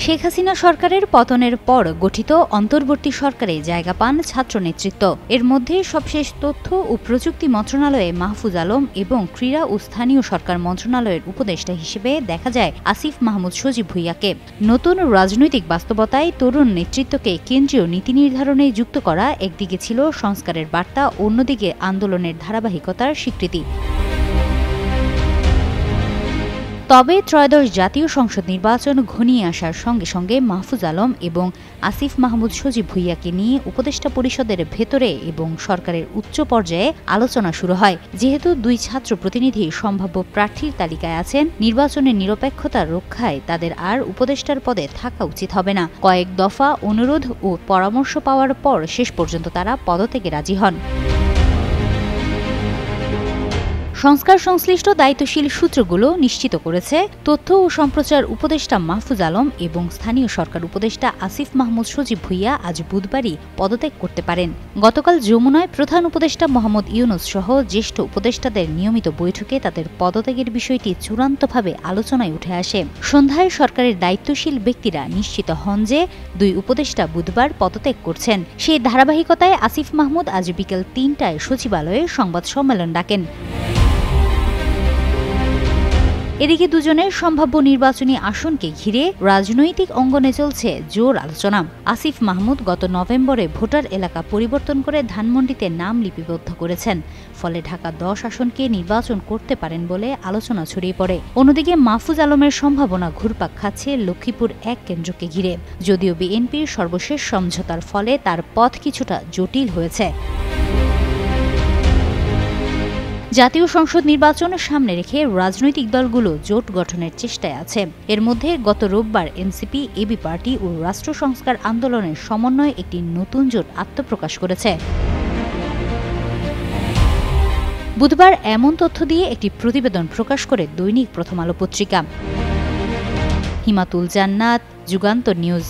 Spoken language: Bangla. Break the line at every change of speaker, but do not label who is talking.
শেখ হাসিনা সরকারের পতনের পর গঠিত অন্তর্বর্তী সরকারে জায়গা পান ছাত্র নেতৃত্ব। এর মধ্যে সবশেষ তথ্য ও প্রযুক্তি মন্ত্রণালয়ে মাহফুজ আলম এবং ক্রীড়া ও স্থানীয় সরকার মন্ত্রণালয়ের উপদেষ্টা হিসেবে দেখা যায় আসিফ মাহমুদ সজীব ভুঁইয়াকে। নতুন রাজনৈতিক বাস্তবতায় তরুণ নেতৃত্বকে কেন্দ্রীয় নীতি নির্ধারণে যুক্ত করা একদিকে ছিল সংস্কারের বার্তা, অন্যদিকে আন্দোলনের ধারাবাহিকতার স্বীকৃতি। তবে ত্রয়োদশ জাতীয় সংসদ নির্বাচন ঘনিয়ে আসার সঙ্গে সঙ্গে মাহফুজ আলম এবং আসিফ মাহমুদ সজীব ভুঁইয়াকে নিয়ে উপদেষ্টা পরিষদের ভেতরে এবং সরকারের উচ্চ পর্যায়ে আলোচনা শুরু হয়। যেহেতু দুই ছাত্র প্রতিনিধি সম্ভাব্য প্রার্থীর তালিকায় আছেন, নির্বাচনের নিরপেক্ষতা রক্ষায় তাদের আর উপদেষ্টার পদে থাকা উচিত হবে না। কয়েক দফা অনুরোধ ও পরামর্শ পাওয়ার পর শেষ পর্যন্ত তারা পদত্যাগে রাজি হন। সংস্কার সংশ্লিষ্ট দায়িত্বশীল সূত্রগুলো নিশ্চিত করেছে, তথ্য ও সম্প্রচার উপদেষ্টা মাহফুজ আলম এবং স্থানীয় সরকার উপদেষ্টা আসিফ মাহমুদ সজীব ভুঁইয়া আজ বুধবারই পদত্যাগ করতে পারেন। গতকাল যমুনায় প্রধান উপদেষ্টা মোহাম্মদ ইউনূস সহ জ্যেষ্ঠ উপদেষ্টাদের নিয়মিত বৈঠকে তাদের পদত্যাগের বিষয়টি চূড়ান্তভাবে আলোচনায় উঠে আসে। সন্ধ্যায় সরকারের দায়িত্বশীল ব্যক্তিরা নিশ্চিত হন যে দুই উপদেষ্টা বুধবার পদত্যাগ করছেন। সেই ধারাবাহিকতায় আসিফ মাহমুদ আজ বিকেল ৩টায় সচিবালয়ে সংবাদ সম্মেলন ডাকেন। এদিকে দুজনের সম্ভাব্য নির্বাচনী আসনকে ঘিরে রাজনৈতিক অঙ্গনে চলছে জোর আলোচনা। আসিফ মাহমুদ গত নভেম্বরে ভোটার এলাকা পরিবর্তন করে ধানমন্ডিতে নাম লিপিবদ্ধ করেছেন। ফলে ঢাকা ১০ আসনকে নির্বাচন করতে পারেন বলে আলোচনা ছড়িয়ে পড়ে। অন্যদিকে মাহফুজ আলমের সম্ভাবনা ঘুরপাক খাচ্ছে লক্ষ্মীপুর ১ কেন্দ্রকে ঘিরে। যদিও বিএনপির সর্বশেষ সমঝোতার ফলে তার পথ কিছুটা জটিল হয়েছে। জাতীয় সংসদ নির্বাচন সামনে রেখে রাজনৈতিক দলগুলো জোট গঠনের চেষ্টায় আছে। এর মধ্যে গত রোববার এনসিপি, এবি পার্টি ও রাষ্ট্র সংস্কার আন্দোলনের সমন্বয়ে একটি নতুন জোট আত্মপ্রকাশ করেছে। বুধবার এমন তথ্য দিয়ে একটি প্রতিবেদন প্রকাশ করে দৈনিক প্রথম আলো পত্রিকা। হিমাতুল জান্নাত, যুগান্তর নিউজ।